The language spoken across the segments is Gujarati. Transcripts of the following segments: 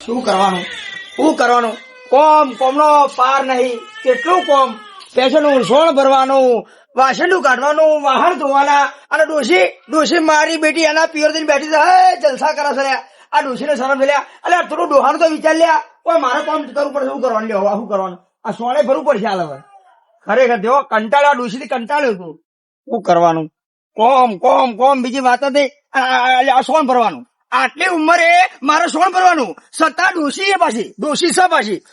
શું કરવાનું કોમનો પાર નહીં. કેટલું કોમ, પેશનનું સોણ ભરવાનું, વાસણનું કાઢવાનું, વાહણ ધોવાના. અને ડોશી મારી બેટી એના પિયર થઈને બેઠી છે, હે જલસા કરે છે લ્યા. આ ડોશીને શરમ લ્યા. એટલે થોડું ડોહાનું તો વિચાર લ્યા. કોઈ મારે કામ કરવું પડશે. શું કરવાનું લ્યો, શું કરવાનું? આ સોણે ભરવું પડશે. હાલ હવે ખરેખર દેવો કંટાળ્યા, ડોશી થી કંટાળ્યો છું. શું કરવાનું? કોમ બીજી વાત નથી. આ સોણ ભરવાનું. આટલી ઉંમરે મારે સોણ ભરવાનું. સત્તા ડોશી એ પાછી,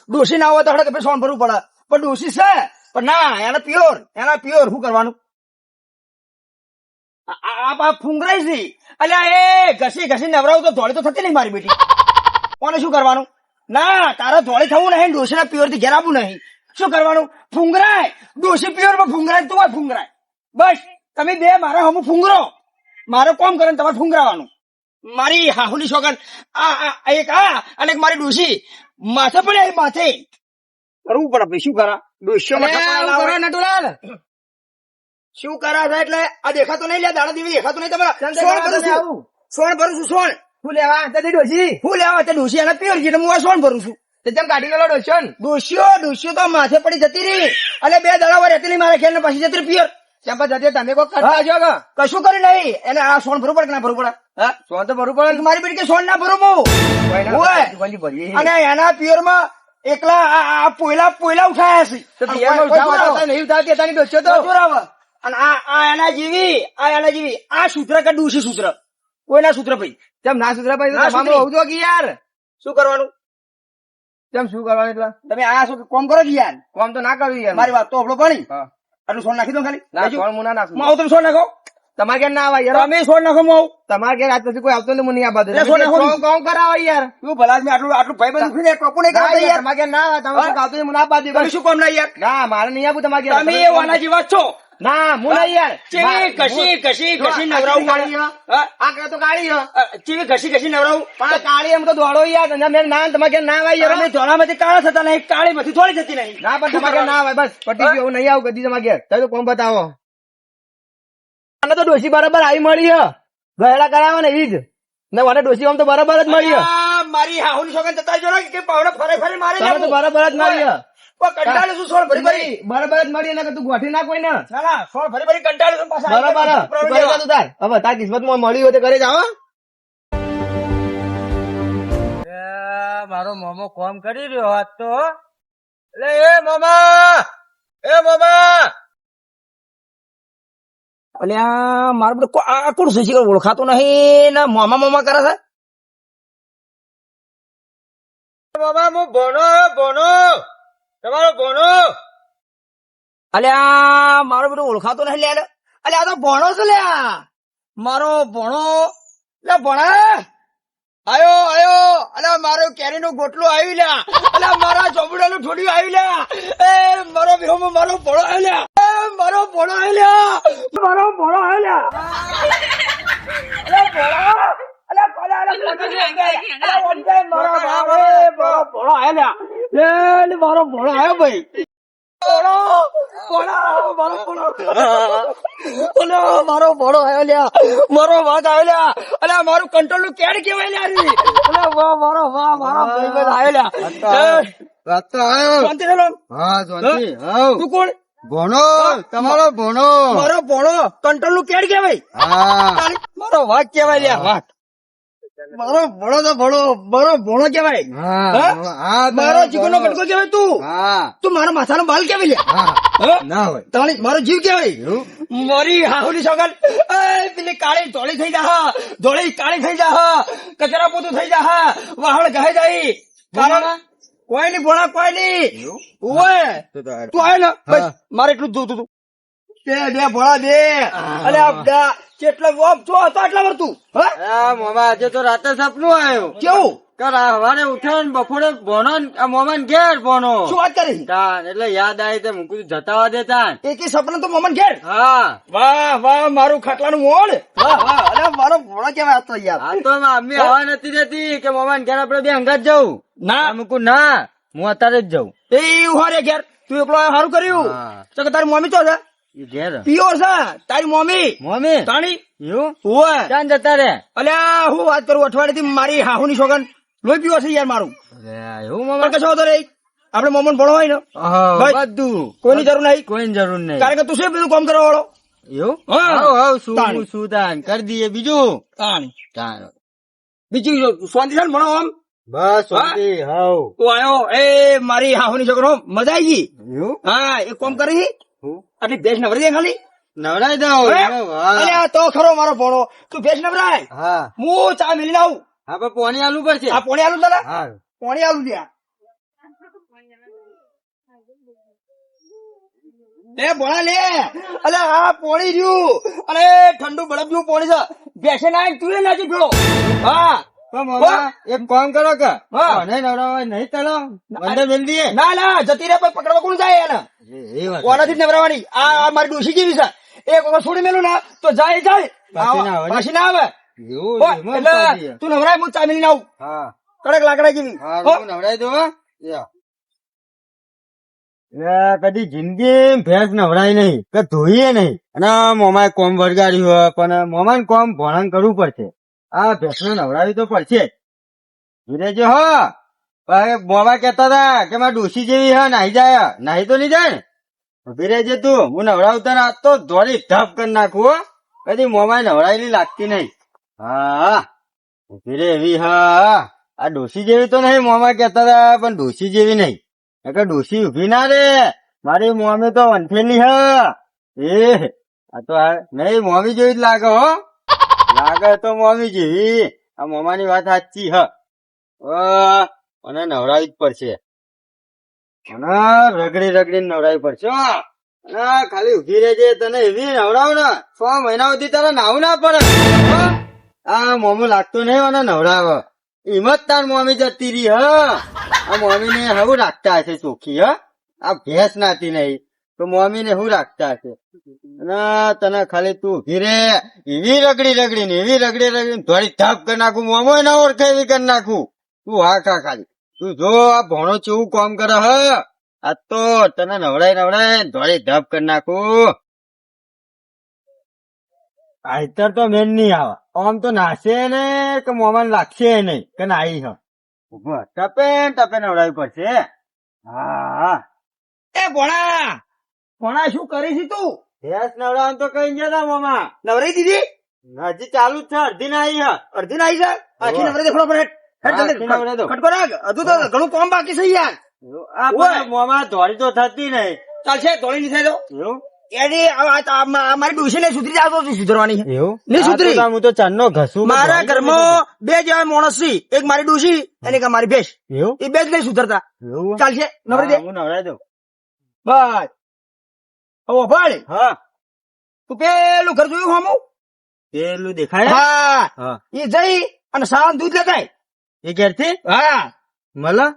ડોશી ના હોય તો હડે કે સોણ ભરવું પડે. પણ ડોશી છે, પણ ના, એના પ્યોર. શું કરવાનું? આ ફૂંગરાઈ છે. અલ્યા એ ઘસી નવરાવું તો ધોળી તો થતી નહીં મારી બેટી. કોને શું કરવાનું? ના, તારે ધોળી થવું નહીં, ડોશી ના પ્યોર થી ઘેર આવવું નહીં. શું કરવાનું? ફૂંગરાય. ડોશી પ્યોર માં ફૂંગરાય તો ફૂંગરાય. બસ તમે બે મારા હમું ફૂંગરો. મારે કોમ કરે તમારે ફૂંગરાવાનું. મારી હાહુની છોકર એક અને મારી ડોશી માથે પડે, માથે કરવું પડે ભાઈ. શું કરા ડોશીઓ નટુલાલ? શું કરા છે એટલે આ દેખાતો નહીં લ્યા, દાડા દીવી દેખાતો નહીં. તમારા સોણ ભરું છું. સોણ શું લેવા તે ડોશી એના પિયર છે. હું આ સોણ ભરું છું. તેમ કાઢી લો ડોશીઓ તો માથે પડી જતી રહી. અને 2 દાડા રહેતી નહીં મારા ખેલ ને પછી જતી પિયર. તમે કોઈ કરતા છો કશું કરી નહીં. એને આ સોણ ભરવું પડે કે ના ભરવું પડે? સોન તો ભરવું પડે. મારી બેટી કે સોન ના ભરું અને એના પિયર માં એકલા આ પોયલા ઉઠાયા છે. અને આ એના જેવી આ સૂત્ર કે ડૂસી સૂત્ર કોઈના સૂત્ર ભાઈ. કેમ ના સુધરા ભાઈ? હોવું જો કે યાર શું કરવાનું? કેમ શું કરવાનું? એટલે તમે આ શું કોમ કરો છો યાર? કોમ તો ના કરવું યાર. મારી વાત તો અબળો પાણી. હા. આટલું સોન નાખી દો ખાલી. ના સોન હું ના નાખું. હું આવું તમે સોન નાખો. તમારે ઘેર ના આવે યાર. તમે સોન નાખો. હું આવું તમારે ઘેર આજ પછી કોઈ આવતો નહીં. મને આ બાજુ એટલે સોન નાખો. કોમ કરાવો યાર. શું ભલા આદમી આટલું ભાઈ બંધ ઉઠીને ટોપું નહીં ના કરાવતા યાર, યાર. તમારે ઘેર ના આવે. તમે કોઈ આવતો નહીં. મને આ બાજુ તમે શું કામ ના યાર? ના મારે નહીં આવું તમારે ઘેર. તમે વાના જેવા છો. ના હું નહીં યાર. ચેવી ઘસી નવરાવું કાળી હા? આંકડા તો કાળી હ. ચેવી ઘસી નવરાવું. પણ કાળી એમ તો દોડો યાર. અને મેં ના તમારે ઘેર ના આવે યાર. તમે ધોળામાંથી કાળા થતા નહીં, કાળી માંથી થોડી થતી નહીં. ના પણ તમારે ઘેર ના આવે. બસ પટી ગયું. હું નહીં આવું કદી તમારે ઘેર. તમે તો કોમ બતાવો. આને તો ડોશી બરાબર આવી મળી હ. ગયડા કરાવે ને એવી જ ને. મને ડોશી આમ તો બરાબર જ મળી હ. આ મારી હાહુની છોકરી જતા જો કે પાવડા ફરે મારે તમે તો બરાબર જ મળી હ. કંટાળે શું સોળ ભરી બરાબર જ મળી ને. તું ગોઠી ના કોઈ ને. ચાલા સોળ ભરી કંટાળે છું પાછા. બરાબર હ. તું કરી જા તું તાર. હવે તાર કિસ્મત માં મળી હોય તો કરે જાવ. મારો મોમો કોમ કરી રહ્યો હોત તો એટલે એ મોમા અલ્યા મારું બધું આ કોણ છે ઓળખાતું નહીં ને મોમા કરે છે. મોમા હું ભણો તમારો ભણો. અલ્યા મારું બધું ઓળખાતું નહીં લ્યા. અલ્યા આ તો ભણો છે લ્યા. મારો ભણો લે ભણા આયો અલ્યા મારો કેરી નું ગોટલું આવ્યું લ્યા. અલ્યા મારા ચોપડાનું ઠોડિયું આવ્યું લ્યા. એ મારો ભણો આવ્યો લ્યા. મારો ભણો આવ્યો લ્યા. મારો ભણો આવ્યો ભાઈ. મારો ભણો આવ્યો લ્યા. મારો વાઘ આવ્યો લ્યા. અલ્યા મારું કંટ્રોલ નું કેડ કેવાય લ્યા. મારો ભાઈ આવ્યો લ્યા. વાત તો આવ્યો. શાંતિ છે લોન? હા શાંતિ. હાઉ. તું કોણ? ભણો તમારો ભણો. મારો ભણો કંટ્રોલ નું કેડ કેવાય. હા મારો વાઘ કેવાય લ્યા. વાઘ મારો ભણો તો મારો ભણો કેવાય. હા મારો જીવનો કટકો કેવાય. તું મારો માથાનો બાલ કેવાય લ્યા. હા ના હોય. તાણી મારો જીવ કેવાય. મારી હાહુની સોગન પેલી કાળી ધોળી થઈ જા. ધોળી કાળી થઈ જા. કચરા પોતું થઈ જા. વાહણ ગહે જાય. કારણ કોઈ નહીં ભોળા કોઈ નહીં. ઓય તું આવ્યો ને બસ મારે એટલું જ જોતું તું. બે ભોળા બે. અરે આ કેટલા છો હતો આટલા વાર તું? મોમા આજે તો રાતે સપનું આવ્યું. કેવું? સવારે ઉઠ્યો ને બપોરે ભણો ને મોમન ઘેર ભણો. શું વાત કરી? એટલે યાદ આવી તો મૂકું જતા દેતા. એક સપના તો મોમન ઘેર. હા વાહ મારું ખાટલાનું મોડ. વાહ અરે મારો ભોળો કેવાય હતો યાર. આ તો મમ્મી હવા નથી દેતી કે મોમન ઘેર આપડે બે અંગાત જવું. ના મૂકું ના હું અત્યારે જ જાઉં. એ હારે ઘેર તું એકલો સારું કર્યું. તો કે તારી મમ્મી તો છે ઘેર પિયોર છે તારી મમ્મી. મમ્મી તાણી એવું હોય ક્યાં જતા રે? અલ્યા હું વાત કરું અઠવાડિયે થી મારી હાહુની સોગન લોહી પીવો છે યાર મારું. અરે, એવું પણ મામા કશો વાંધો નહીં. આપણે મોમન ભણો હોય ને હા, ભાઈ, બધું કોઈની જરૂર નહીં. કોઈ જરૂર નહીં. કારણ કે તું શું બધું કામ કરવા વાળો. એવું હા. હાવ તાણ. શું તાન કરી દઈએ બીજું તાણ. તાન. બીજું શાંતિ છે ને ભણો આમ. બસ શાંતિ હાવ તું આયો એ મારી હાહુની છોકરો મજા આવી ગઈ. એવું હા એક કામ કરી હું આટલી ભેંસ નવરી દે ખાલી. નવરાઈ દઉં હે? વાહ. અલ્યા તો ખરો મારો ભણો તું ભેંસ નવરાય. હા હું ચા મેલીને આવું. હા પણ પોણી આલવું પડશે આ પોણી આલું તારા હા પોણી આલું ત્યાં એ ભણા લે. અલે આ પોણી રહ્યું અને ઠંડુ બરફ જેવું પોણી છે. બેસે ના તું એ નાચી ફેરો. હા તો મામા એક કામ કરો કે હા. મને નવરાવા નહીં ચાલો અંદર મેલ દઈએ ના ના જતી રે પણ પકડવા કોણ જાય એને. એ વાત કોનાથી જ નવરાવાની. આ મારી ડોશી જેવી છે. એક વખત છોડી મેલું ના તો જાય જાય પાછી ના આવે ને? પાછી ના આવે. એવું હો, એમાં એટલે પાછી. તું નવરાય હું ચા મેલીને આવું. હા કડક લાકડા જેવી. હા હો. હું નવરાઈ દઉં હો. યા. કદી જિંદગી ભેંસ નવરાય નહીં કે ધોઈએ નહીં અને મોમાએ કોમ વળગાડ્યું હોય પણ મોમાને કોમ ભણન કરવું પડશે આ ભેંસને નવરાવી તો પડશે ધીરે જો હો પણ મોમા કેતા હતા કે મારા ડોશી જેવી હે નાહી જાય નાહી તો નહીં જાય ને ઉભી રહેજે તું હું નવરાવતા ને આજ તો દોડી ધપ કરી નાખું હો કદી મોમાએ નવરાયેલી લાગતી નહીં હા ઉભી રે એવી હા આ ડોશી જેવી તો નહીં મોમા કેતા હતા પણ ડોશી જેવી નહીં નકર ડોશી ઉભી ના રે મારી મોમી તો વંઠેલી હ એ આ તો નહીં મોમી જેવી જ લાગે હો લાગે તો મોમી જેવી આ મોમાની વાત સાચી હ મને નવરાવી જ પડશે મને રગડી રગડી નવરાવી પડશે હો. અને ખાલી ઉભી રહેજે તને એવી નવરાવ ને 6 મહિના સુધી તારે નાવું ના પડે હો. આ મોમું લાગતું નહીં મને નવરાવ હિંમત તાર મોમી જતી રહી હ આ મોમી ને હું રાખતા હશે ચોખ્ખી હ આ ભેંસ નાતી નહીં તો મોમી ને હું રાખતા હશે અને તને ખાલી તું ઉભી રે એવી રગડી રગડી ને એવી રગડી રગડી થોડી ધપ કરી નાખું મોમો ના ઓળખે એવી કરી નાખું તું હા ખા ખાલી તું જો આ ભણો ચેવું કામ કરે હ આ તો તને નવડાય નવડાય થોડી ધપ કરી નાખું આઈતર તો મેન નહીં આવે આમ તો નાશે ને કે મોમાં લાગશે નહીં કે નાઈ હ ઉભો ટપે ટપે નવડાવી પડશે હા એ ભણા ભણા શું કરી છે તું. ભેંસ નવડાવવાનું તો કઈ ગયા તા મોમાં નવરાઈ દીધી. હજી ચાલુ જ છે અડધી ના આવી હ અડધી ના આવી છે. આખી નવરાઈ દેખડો પડે. હેડ હા, જલ્દી આખી નવરાઈ દો. ખટકો રાખ. હજુ તો ઘણું કામ બાકી છે યાર. આ પણ મોમાં ધોળી તો થતી નહીં ચાલશે ધોળી નહીં થાય તો એવું એની મારી ડોશી ને સુધરી જાવ તો સુધરવાની છે. એવું નહીં સુધરી. આ તો હું તો ચાંદનો ઘસું મારા ઘરમાં બે જેવા માણસ છે. એક મારી ડોશી અને એક મારી ભેંસ. એવું એ બે જ નહીં સુધરતા. એવું ચાલશે નવરી દે હા, હું નવડાવી દઉં બસ. હવે ભાઈ હા તું પેલું ઘર જોયું હમું. પેલું દેખાય હા હા એ જઈ અને સાવન દૂધ લેતા આય. એ ઘેરથી હા મળે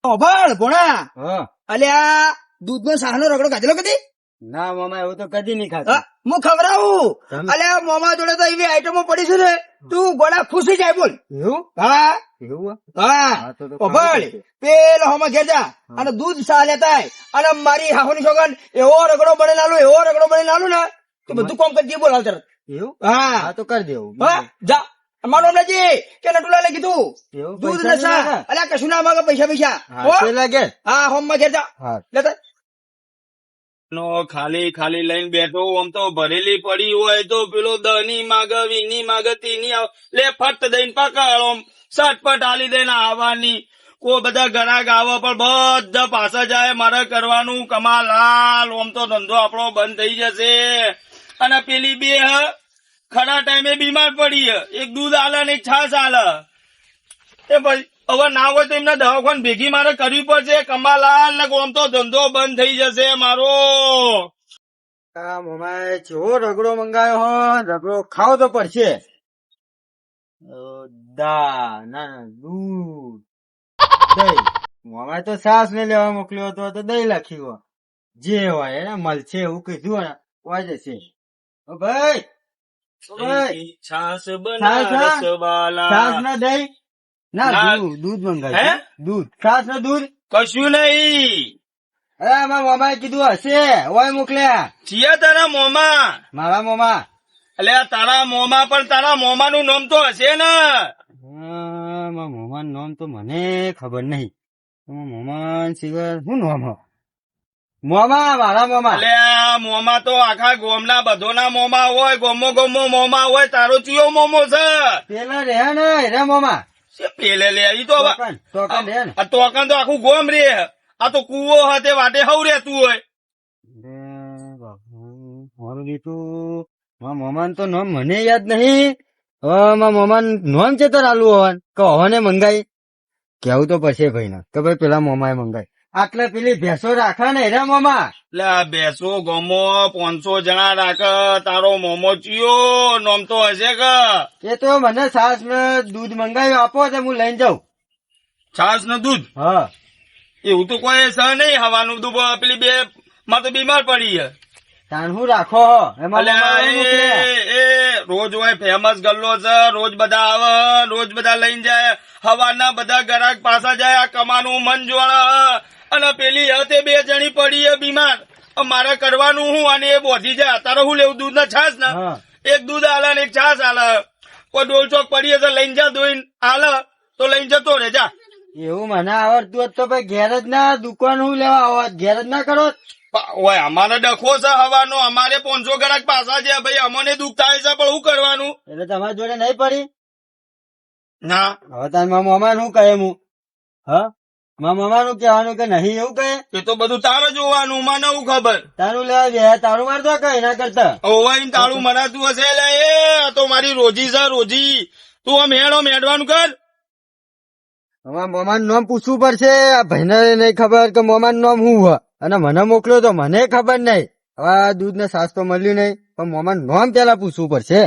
ભણ ભણા હા અલ્યા દૂધ નો સાહનો રગડો કાઢેલો કદી. ના મામા એવું તો કદી નહીં હા, ખાતું હું ખવડાવું. તમે? અલ્યા મોમા જોડે તો એવી આઈટમો પડી છે ને તું ગોળા ખુશી જાય બોલ. એવું હા એવું હા હા, તો ભણ પેલો હમા ઘેર જા અને દૂધ સા લેતા આય. અને મારી હાહુની છોકરાને એવો રગડો બને લાલું એવો રગડો બને લાલું ને તો બધું કામ કરી દે બોલ હાલ તરત. એવું હા હા તો કરી દેવું હા જા માનો નજી કે નટુલાલે કીધું એવું દૂધ પૈસા ને સા નહીં લાગે? અલ્યા કશું ના માગે પૈસા પૈસા હા હો? પેલા ઘેર હા હોમ માં ઘેર જા હા લેતા નો ખાલી ખાલી લઈને બેઠો આમ તો ભરેલી પડી હોય તો પેલો દની માગ વીની માગ તીની લે ફટ દઈને પકડો સટપટ આલી દઈને આવવાની કોઈ બધા ઘરાક આવે પણ બધા પાછા જાય મારે કરવાનું કમાલાલ આમ તો ધંધો આપણો બંધ થઈ જશે અને પેલી બે ખરા ટાઈમે બીમાર પડી એક દૂધ આલે ને એક છાસ આલે એ ભાઈ હવે ના હોય તો એમના દવાખાને ભેગી મારે કરવી પડશે કમાલાલ ને આમ તો ધંધો બંધ થઈ જશે મારો આ મમાએ જેવો રગડો મંગાયો હો રગડો ખાવો તો પડશે ના ના દૂધ દહીં મમાએ તો સાસ ને લેવા મોકલ્યો હતો તો દહીં લખ્યું જે હોય એને મળશે એવું કીધું ને હોય જશે ઓ ભાઈ ઓ ભાઈ છાસ છાસ, બનારસ છાસ વાલા ના દહીં ના ના. દૂધ હે? મંગાવ્યું દૂધ છાસ ને દૂધ કશું નહીં અરે મારા મમાએ કીધું હશે હોય મોકલ્યા ચિયા તારા મોમાં મારા મમા એટલે તારા મોમાં પણ તારા મોમાં નું નામ તો હશે ને મારા નોમ તો મને ખબર નહીં. મોમાન સિવાય શું નોમ હ? મોમા, મારા મોમા. અલે આ મોમાં તો આખા ગોમના બધોના મોમાં હોય, ગોમો ગોમો મોમાં હોય, તારો ચિયો મોમો છે? પેલા રહ્યા ને રે મોમા. છે પેલે લે ઈ તો હવે ટોકન રહ્યા ને. આ તોકન તો આખું ગોમ રે. આ તો કૂવો હાથે વાટે હવ રહેતું હોય. મારું દીકરું મારા મોમાન તો નોમ મને યાદ નહીં. હવે મારા મોમાન નોમ છે તો આલુ હવાન કે હવાને મંગાઈ કેવું તો પછી ભાઈ ના કે ભાઈ પેલા મોમાએ મંગાઈ. આટલે પેલી ભેંસો રાખા ને રે મોમા. એટલે આ બેસો ગોમો 500 જણા રાખ, તારો મોમો ચિયો નોમ તો હશે કે? એ તો મને છાસ ને દૂધ મંગાવ્યું આપો તો હું લઈને જાઉં. છાસ ને દૂધ હા એવું તો કોઈ સહ નહીં. હવાનું દૂધ પેલી બે માં તો બીમાર પડી છે. તાણ હું રાખો હો. એમાં અલ્યા મોમા આવું મોકલે. એ રોજ હોય ફેમસ ગલ્લો છે, રોજ બધા આવે, રોજ બધા લઈને જાય. હવાના બધા ગ્રાહક પાછા જાય. આ કમાનું મન જોવા અને પેલી હતે 2 જણી પડી છે બીમાર. મારે કરવાનું હું અને એ બોધી જાય. તારે હું લેવું દૂધ ને છાસ ને? હા. એક દૂધ આલે ને એક છાસ આલે. કોઈ ડોલ ચોક પડી હશે લઈને જા, દોઈને આલે તો લઈને જતો રે જા. એવું મને આવડતું હોત તો ભાઈ ઘેર જ ના દુકાન હું લેવા આવત, ઘેર જ ના કરો. ઓય અમારે ડખો છે હવાનો. અમારે 500 ગ્રાહક પાછા છે ભાઈ. અમને દુઃખ થાય છે પણ શું કરવાનું? એટલે તમારી જોડે નહીં પડી. ના હવે તાર મારા મોમા શું કહે હું? હા મારા મોમા નું કહેવાનું કે નહીં એવું કહે. એ તો બધું તારે જોવાનું. મને હું ખબર. તારું લેવા ગયા તારું મારતો કઈ ના કરતા. ઓવાઈને તાળું મરાતું હશે. એટલે એ આ તો મારી રોજી છે રોજી. તું આ મેળો મેળવાનું કર. અમારા મોમાનું નામ પૂછવું પડશે. આ ભાઈને નહીં ખબર કે મોમાનું નામ શું હોય અને મને મોકલ્યો તો મને ખબર નહીં. હવે આ દૂધ ને છાસ તો મળ્યું નહીં પણ મોમાનું નામ પેલા પૂછવું પડશે.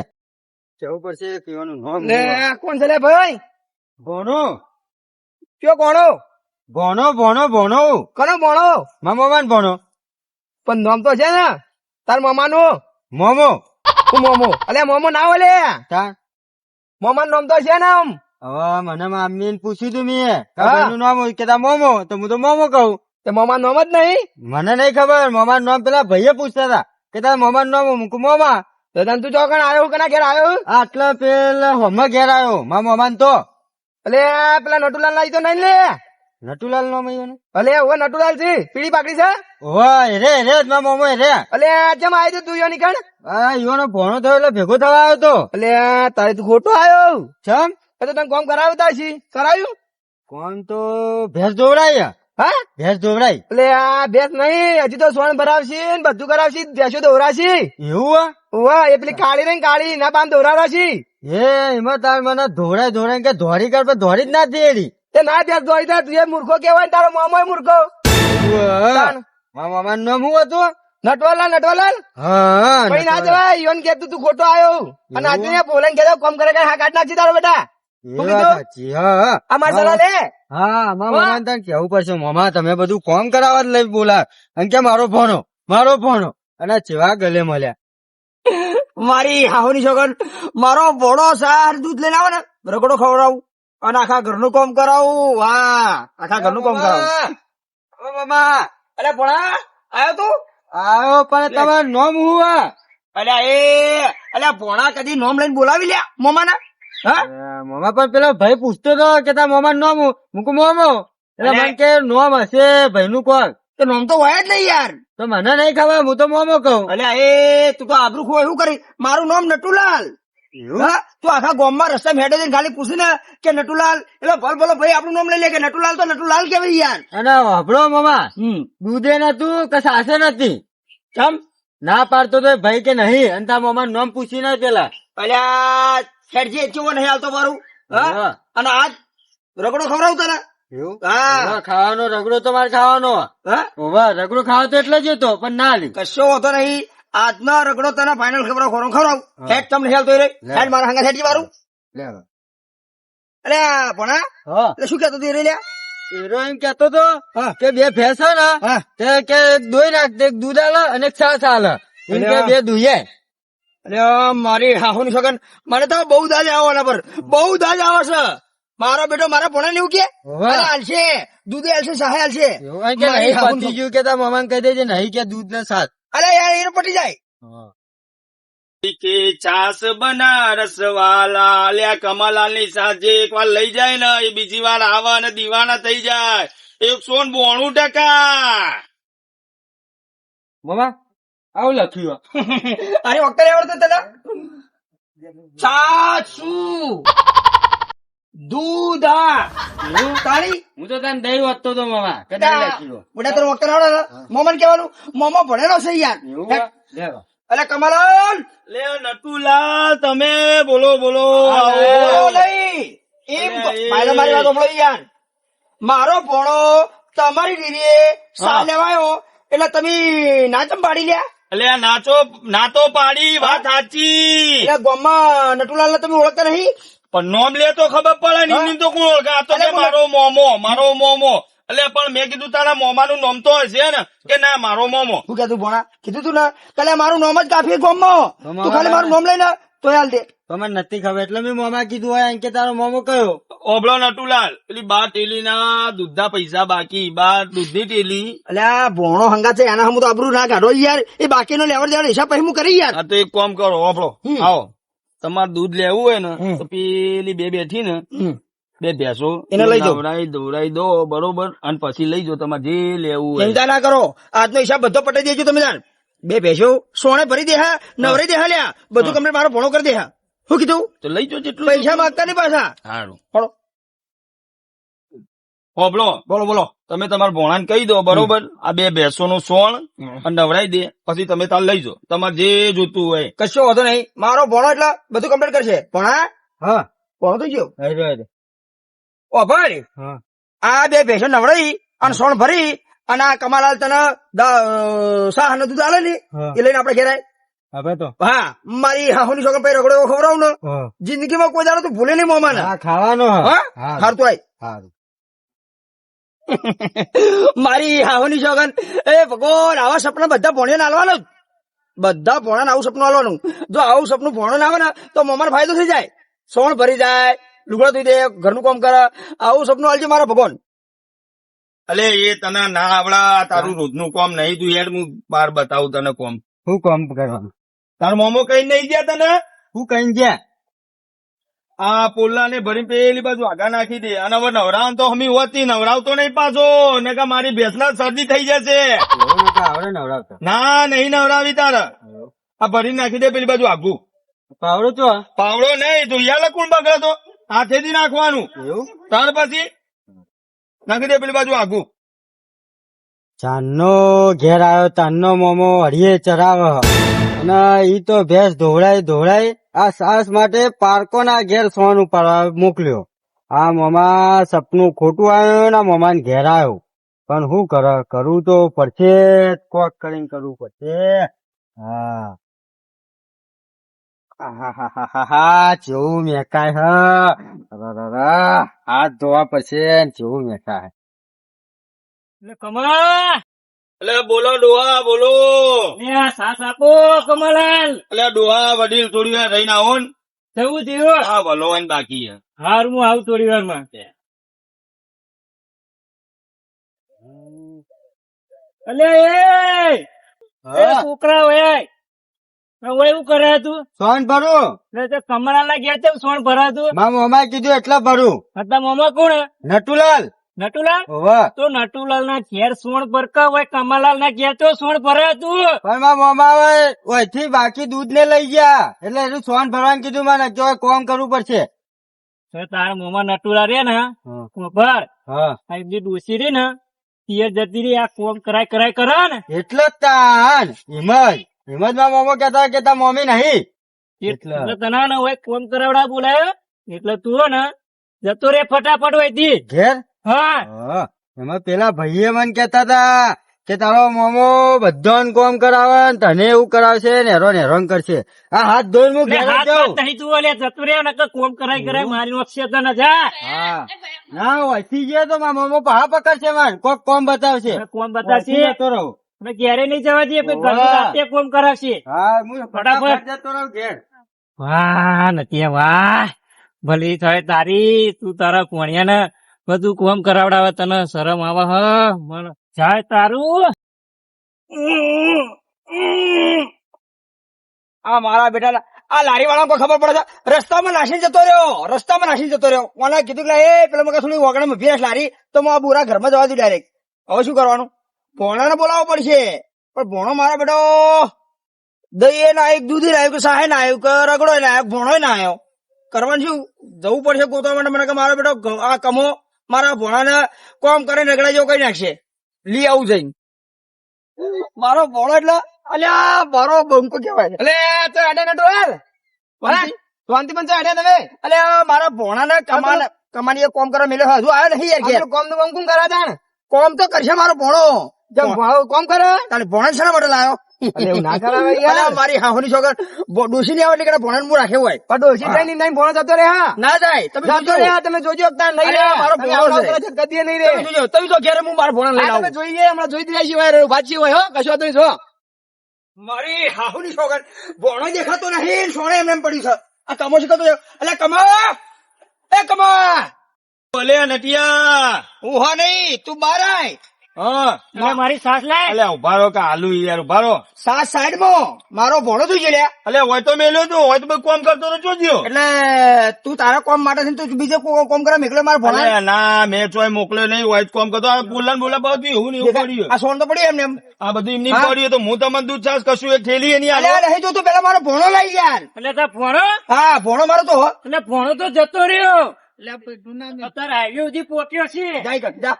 કેવું પડશે પીવાનું નામ. લે કોણ છે લે ભાઈ? ભોણો કયો કોણો? ભોણો ભોણો ભોણો કોનો મોણો? મારા મોમાન ભોણો. પણ નામ તો છે ને તાર મામાનું. મોમો હું મોમો. અલે મોમો ના હોય લે. તા મોમાનું નામ તો છે ને આમ. હવે મને મમ્મી પૂછ્યું તું મેં કે હા. ભાઈનું નામ કે તા મોમો તો હું તો મોમો કહું. તે મોમાનું નામ જ નહીં. મને નહીં ખબર. મોમાનું નામ પેલા ભાઈએ પૂછતા હતા કે તારા મોમાનું નામ મૂકું મોમા. તો તને તું ચોકણ આવ્યો કે ના ઘેર આવ્યો? આટલા પેલા હોમાં ઘેર આવ્યો મારા મોમાન તો. અલે પેલા નટુલાલ લાવી તો નહીં લે. નટુલાલ નામ આવ્યું. અલે ઓ નટુલાલ છે પીળી પાકડી છે. ઓય રે રે જ મારા મોમો રે. અલે જેમ આવી તું યો નીકળ. આ યુવાનો ભણો થયો એટલે ભેગો થવા આવ્યો તો. અલે તારે તું ખોટો આવ્યો. ચમ એ તો તને કોમ કરાવ્યું તા છી કરાવ્યું. કોણ તો ભેંસ દોવડાય. હા ભેંસ દોવડાય એટલે આ ભેંસ નહીં હજી તો સોન ભરાવશી ને બધું કરાવશી ભેંસો દોરાશી. એવું ઓવા એ પેલી કાળી ને કાળી ના પામ દોરાવશી. હે એમાં તાર મને ધોડાય ધોડાય કે ધોરી કર પણ ધોરી જ ના દેડી. તે ના ભેંસ દોરી તા તું એ મૂર્ખો કેવાય ને તારો મામો મૂર્ખો. મારા મામાનું નામ શું હતું? નટવરલાલ નટવરલાલ હા કઈ ના જવાય ઈવન કે તું ખોટો આવ્યો. અને આજે ને બોલાઈને કે કોમ કરે કે હા કાઢ નાખી તારો બેટા. એ વાત સાચી. હા આ મસાલા લે. હા મારા મામા તને કેવું પડશે મામા તમે બધું કોમ કરાવવા જ લઈ બોલા અને કે મારો ભણો અને ચેવા ગલે મળ્યા. મારી હાહુની છોકર મારો ભોળો સાર દૂધ લઈને આવે ને રગડો ખવડાવું અને આખા ઘરનું કામ કરાવું. વાહ આખા ઘરનું કામ કરાવું. ઓ મામા અરે ભોળા આવ્યો તું? આવ્યો પણ તમારું નામ શું હે? અલ્યા ભોળા કદી નોમ લઈને બોલાવી લ્યા મોમાના. હા મામા પણ પેલો ભાઈ પૂછતો હતો કે તારા મામા નામ મૂકું મોમો એટલે મને કે નામ હશે ભાઈ નું કોણ તો નોમ તો હોય જ નહીં યાર. તો મને નહીં ખબર હું તો મોમો કહું. અલ્યા તું તો આબરૂ ખો એવું કરી. મારું નામ નટુલાલ. હા તું આખા ગામમાં રસ્તા હેડે જઈને ખાલી પૂછી ને કે નટુલાલ એટલે ભલ ભલો ભાઈ આપણું નામ લઈ લે કે નટુલાલ તો નટુલાલ કેવાય યાર. અને વાપરો મામા દૂધે નતું કે સાસે નથી ચમ ના પાડતો તો ભાઈ કે નહીં અને તારા મામા નામ પૂછી ના પેલા. અલ્યા હેડજી કેવો નહીં હાલતો મારું. હા અને આજ રગડો ખવડાવું તને. એવું હા ખાવાનો રગડો તો મારે ખાવાનો. હા ઓવા રગડો ખાવો તો એટલે જ હતો પણ ના લી કશો હોતો નહીં. આજનો રગડો તને ફાઇનલ ખવડાવું. હેડ તમને હેલતો રે. હેડ મારા હંગા હેડજી મારું. અરે ભણા હા એટલે શું કેતો તું રે લ્યા? હીરો એમ કેતો તો હા. કે બે ભેંસ હે ને હા. તે કે દોઈ નાખ દે દૂધ આલે અને એક છાસ આલે એમ કે બે દુઈએ. અરે મારી હાહુની છોકર મને તો બહુ દાજ આવવાના પર બહુ દાજ આવે છે. મારો બેટો મારા ભણા ને એવું કે વાહ. અરે હાલશે દૂધે હાલશે સહાય હાલશે. એવું એમ કે મારી નહીં હાહુની પતી ગયું કે તારા મામાને કહી દેજે નહીં કે દૂધ ને છાસ. અરે યાર એને પટી જાય. કે છાસ બનારસ વાલા અલ્યા કમલાલ ની સાથે એક વાર લઈ જાય ને એ બીજી વાર આવે અને દીવાના થઈ જાય 192%. મામા આવું લખ્યું અરે વખતે આવડતું તને સાચું દૂધ તાળી હું તો તને દહીં વાંચતો હતો મામા કદાચ લખ્યું બુડા તને વખતે આવડે ને મોમન કેવાનું મોમો ભણેલો છે યાર એવું હેટ. લેવો અલે કમલાલ લે નટુલાલ તમે બોલો બોલો બોલો નહીં એમ અરે એ. મારી વાત સાંભળો યાર મારો ભણો તમારી દીદીએ સા લેવાયો એટલે તમે ના ચમ પાડી લ્યા અલ્યા નાતો પાડી વાત સાચી એટલે ગામમાં નટુલાલ તમે ઓળખતા નહીં પણ નોમ લે તો ખબર પડે ને એમની તો કોણ ઓળખે આ તો અલે કે મારો મોમો એટલે પણ મેં કીધું તારા મોમાનું નામ તો હશે ને કે ના મારો મોમો શું કીધું ભણા કીધું તું ને કાલે મારું નામ જ કાફી ગામમાં તું ખાલી મારું નામ લઈને તો હાલ દે તમને નથી ખબર એટલે મેં મોમા કીધું હોય કે તારો મોમો કયો ઓબળો નટુલાલ પેલી 12 ટેલી ના દૂધના પૈસા બાકી 12 દૂધની ટેલી એટલે આ ભોણો હંગા છે એના હમ તો આબરૂ ના કાઢો યાર એ બાકીનો લેવડ દેવડ હિસાબ પછી હું કરી યાર આ તો એક કામ કરો ઓબળો આવો તમારે દૂધ લેવું હોય ને તો પેલી બે બેઠી ને બે ભેંસો એને લઈ જાઓ. દોરાઈ દો બરોબર અને પછી લઈ જાઓ તમારે જે લેવું હોય ચિંતા ના કરો આજનો હિસાબ બધો પટાઈ દેજો તમે તાર બે ભેંસો સોણે ભરી દે હા નવરી દે હા લ્યા બધું કમ્પ્લીટ મારો ભણો કરી દે હા શું કીધું તો લઈ જાઓ જેટલું પૈસા માંગતા નહીં પાછા સારું બોલો હોબળો બોલો બોલો તમે તમારા ભોણાને કહી દો બરોબર આ બે ભેંસો નું સોણ અને નવરાઈ દે પછી તમે તાર લઈ જાઓ તમારે જે જોતું હોય કશો વાંધો નહીં મારો ભણો એટલે બધું કમ્પ્લીટ કરશે ભણા હા ભણો તો ગયો હેડો. ઓ ભાઈ હા આ બે ભેંસો નવડાઈ અને સોણ ભરી અને આ કમાલાલ તને શાહ ને દૂધ આલે ને હા. એ લઈને આપડે ઘેરાય હવે તો હા મારી હાહુની છોકરા પછી રગડો એવો ખવડાવું ને હા. જિંદગીમાં કોઈ દાડો તો ભૂલે નહીં મોમાં હા ખાવાનો હા હાર તો આય સારું મારી હાહુની છોકન એ ભગવાન આવા સપના બધા ભોણિયા આલવાનું જ. બધા ભોણા આવું સપનું આલવાનું જો આવું સપનું ભોણો ના આવે ને તો મોમાં ફાયદો થઈ જાય સોણ ભરી જાય લુગડા ધોઈ દે ઘરનું કામ કરે આવું સપનું આલજે મારા ભગવાન અલે એ તને ના આવડા તારું રોજનું કામ નહીં તું યાર હું બાર બતાવું તને કોમ શું કામ કરવાનું તાર મોમો કઈ નહીં ગયા તને હું કઈ ગયા આ પોલા ને ભરી પેલી બાજુ આગા નાખી દે અને હવે નવરાવ તો હમી હોતી નવરાવતો નહીં પાછો ને કે મારી ભેંસના શરદી થઈ જશે એવું નતા આવડે નવડાવતા ના નહીં નવરાવી તારે આ ભરી નાખી દે પેલી બાજુ આગું પાવડો તો પાવડો નહીં તું યાર કોણ બગડે તો હાથેથી નાખવાનું એવું ત્યાર પછી નાખી દે પેલી બાજુ આગું ચાંદનો ઘેર આવ્યો તાનનો મોમો હરિયે ચરાવે અને ઈ તો ભેંસ ધોવડાય આ સાસ માટે પારકોના ઘેર સોન ઉપાડવા મોકલ્યો આ મોમા સપનું ખોટું આવ્યું ને મોમા ઘેર આવ્યો પણ શું કરવું તો પડશે જ, કોક કરીને કરવું પડશે હા આહાહાહાહા, જેવું મેકાય હાથ ધોવા પડશે ને જેવું મેકાય કમલા એટલે બોલો ડોહા બોલો સાસ આપો કમલાલ એટલે ડોહા વડીલ થોડી વાર રહીને આવો ને જવું થયું હા ભલો હોય ને બાકી છે હાર હું આવું થોડી વાર માં અલે એ છોકરા હોય એવું કરે તું સોન ભરું કમલા ના ગયા છે સોણ ભરાતું મારા મોમાએ કીધું એટલે ભરું હતા મોમાં કોણ નટુલાલ નટુલાલ હોવે તો નટુલાલ ના ઘેર સોણ ભરકા હોય કમલાલ ના ઘેર તો સોણ ભરાતું પણ મારા મોમા ઓયથી બાકી દૂધ ને લઈ ગયા એટલે એનું સોન ભરવાનું કીધું મને કે હવે કોમ કરવું પડશે તો તારા મોમાં નટુલા રે ને હા. ભર હા આ જે ડોસી રે ને પિયર જતી રહી આ કોમ કરાય કરે ને એટલે જ તાન હિમત મારા મોમો કેતા કે તા મમ્મી નહીં એટલે. એટલે તને ને હોય કોમ કરાવડા બોલાયો એટલે તું ને જતો રે ફટાફટ હોય તી ઘેર હા હા, એમાં પેલા ભાઈએ મને કેતા હતા કે તારો મોમો બધાને કોમ કરાવે ને તને એવું કરાવશે ને હેરાન કરશે આ હાથ ધોઈને હું ઘેર જ હાથ જાઉં નહીં તું ઓલે જતો રે ને કોમ કરાય મારી વખશે તને જા હા ના વધી ગયા તો મારા મોમો પહા પકડશે માર કોક કોમ બતાવશે કોમ બતાવશે વધી જતો રહું. અને ઘેરે નહીં જવા દે પછી ઓવા. ઘરનું રાતે કોમ કરાવશે હા હું ફટાફટ જતો રહું ઘેર વાહ નથી વાહ ભલી થાય તારી તું તારા કોણિયા ને બધું કોમ કરાવડાવે તને શરમ આવે હ મને જાય તારું આ મારા બેટા આ લારી વાળા કોઈ ખબર પડે છે રસ્તામાં નાસીને જતો રહ્યો કોને કીધું કે એ પેલા મગર થોડી વગણે ભીસ લારી તો હું આ બુરા ઘરમાં જવા દઉં ડાયરેક્ટ. હવે શું કરવાનું? ભોણાને બોલાવવો પડશે. પણ ભોણો મારા બેટો દહીં ના આવ્યું, દૂધ ના આવ્યું, કે સાહે ના આવ્યું, કે રગડો ના આવ્યો, ભોણો ના આવ્યો. કરવાનું શું? જવું પડશે ગોતવા માટે. મને કે મારો બેટો આ કમો મારા ભોણાને કોમ કરીને રગડા જેવો કઈ નાખશે. લઈ આવું જઈને મારો ભોણો એટલે અલ્યા મારો બંકો કહેવાય. એટલે તો અડે નટો યાર શાંતિ પણ અડે તમે. અલ્યા મારા ભોણાને કમાની કોમ કરવા મેલ્યો હજુ આવ્યો નહીં યાર. કોમ નું કોમ કરે તાણ કોમ તો કરશે મારો ભોણો. કોમ કરે તારે ભોણા શેના માટે લાવ્યો? ના કરાવે યાર. મારી હાહુની છોકર ડોસી ની આવે એટલે ભોણા હું રાખ્યો હોય. પણ ડોસી થઈ નહીં ભોણો જતો રે. હા ના જાય. તમે જતો રે. તમે જોજો નહીં રે મારો ભોણો છે કદી નહીં રે. તમે જો ઘેરે હું મારા ભોણા લઈ આવું. તમે જોઈએ હમણાં જોઈ રહ્યા છીએ વાંચી હોય હો કશો તમે જો. મારી હાહુની છોકર ભોણો દેખાતો નહીં. સોણે એમ એમ પડ્યું છે. આ કમો શીખતો એટલે કમા એ કમા બોલે નટિયા હું હા નહીં તું બાર આય. હા એટલે મારી સાસ લાય. અલે ઉભા રહો કે આલુ યાર ઉભા રહો. સાઈડ માં મારો ભોણો તું જોઈ લ્યા. અલે હોય તો મેલ્યો તું હોય તો બધું કોમ કરતો તો જોજો. એટલે તું તારા કોમ માટે છે તું બીજે કોમ કરવા મેકલો મારા ભોણા. અલે ના મેં ચોય મોકલ્યો નહીં હોય તો કોમ કરતો. આ બોલા ને બોલા બધું એવું ને એવું પડ્યું. આ સોન તો પડ્યું એમને એમ. આ બધું એમની પડ્યું તો હું તમને દૂધ છાસ કશું એક થેલી એની આલો. અલ્યા નહીં તો પેલા મારો ભોણો લઈ યાર. એટલે તાર ભોણો હા ભોણો મારો તો એટલે ભોણો તો જતો રહ્યો. અત્યારે હાઈવે સુધી પહોંચ્યો છે. જાય કર જા.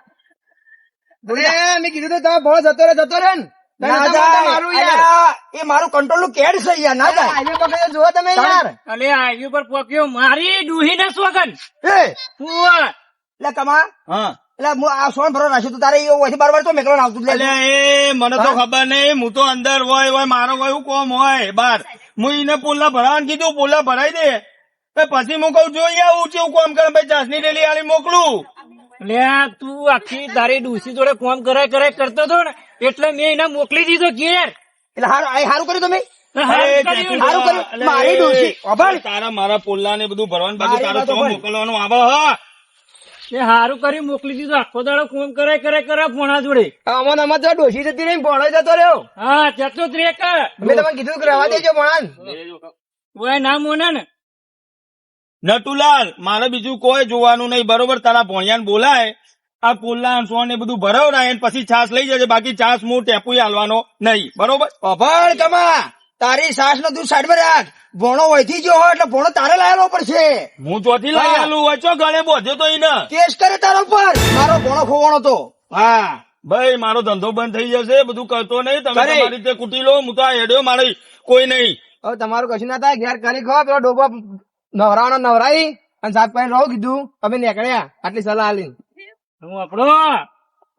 મેં કીધું તો તમે ભોળો જતો રે ને. ના જાય. અલ્યા, એ મારું કંટ્રોલ નું કેડ છે યાર. ના જાય. હાઈવે પકડીને જુઓ તમે યાર. અલે હાઈવે પર પહોંચ્યો મારી ડૂહી ને સોગન. એ હું એટલે કમા હા એટલે હું આ સોન ભરો નાખ્યો તો તારે એ બાર તો મેકલો આવતું અલે એ મને તો ખબર નહીં. હું તો અંદર હોય મારો કોઈ એવું કોમ હોય બાર હું એને પોલા ભરાવાનું કીધું પોલા ભરાઈ દે તો પછી હું કઉ જોઈએ આવું છે કોમ કરે ભાઈ ચાસની ડેલી આલી મોકલું. લે તું આખી તારી ડૂસી જોડે કોમ કરાય કરતો હતો ને એટલે મેં એને મોકલી દીધો ઘેર. એટલે હારું કર્યું તમે. હારું કર્યું. હારું કર્યું. મારી ડોશી અભણ તારા મારા પોલા ને બધું ભરવાનું બાકી મારી તારે વાતો તો પણ. મોકલવાનું આવે હા. એ હારું કરી મોકલી દીધું. આખો દાડો કોમ કરાય ભોણા જોડે. અમન અમન તો ડોસી જતી રહી ભોળો જતો રહ્યો. હા જતો જ રે કે મેં તમને કીધું કે રહેવા દેજો ભોળાન. ઓય ના મોને ને નટુલાલ મારે બીજું કોઈ જોવાનું નહીં બરોબર. તારા ભોણિયાને બોલાય આ પોલા સોન ને બધું ભરાવરાય પછી છાસ લઈ જજે. બાકી છાસ હું ટેપુ હાલવાનો નહીં બરોબર. અભણ કમા તારી સાસ નો તું સાઈડ માં રાખ. ભોણો વહીથી ગયો હોય એટલે ભોણો તારે લાયેલો પડશે. હું ચોથી લઈ આલું હોય ચો ગળે બોધ્યો તો એને કેસ કરે તારો પર. મારો ભોણો ખોવાનો તો હા ભાઈ મારો ધંધો બંધ થઈ જશે. બધું કરતો નહીં તમે કરે. તમારી રીતે કુટી લો. હું તો આ હેડ્યો મારી કોઈ નહીં. હવે તમારું કશું ના થાય ઘેર કરી ખો પેલો ડોબો નવરાવાનો નવરાઈ અને સાત પાણી રહો કીધું અમે નીકળ્યા આટલી સલાહ આલી. હું આપણો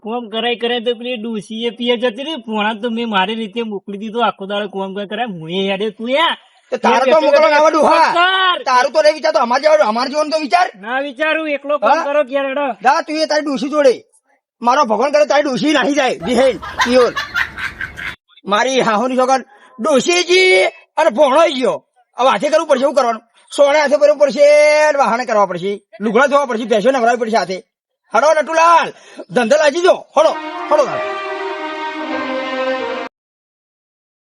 કોમ કરાય તો પેલી ડૂસી એ પીએ જતી રહી. ભોણા તો મેં મારી રીતે મોકલી દીધો. આખો દાડો કોમ કરાય હું યાડે તું યા તો તારે તો મોકલવાનું આવડું. હા કર. તારું તો નહીં વિચાર તો અમાર જેવાનું તો વિચાર. ના વિચારું એકલો કોમ હા? કરો ઘેર હેડો. જા તું એ તારી ડોશી જોડે મારો ભગવાન કરે તારી ડોશી નાહી જાય વિહેન પિયોર. મારી હાહુની છોકર ડોશીજી અને ભોણો ગયો. હવે હાથે કરવું પડશે. શું કરવાનું? સોણે હાથે કરવું પડશે અને વાહને કરવા પડશે. લુગડા ધોવા પડશે. ભેંસો નવરાવી પડશે હાથે. હડો નટુલાલ ધંધો લાગી જો. હડો હડો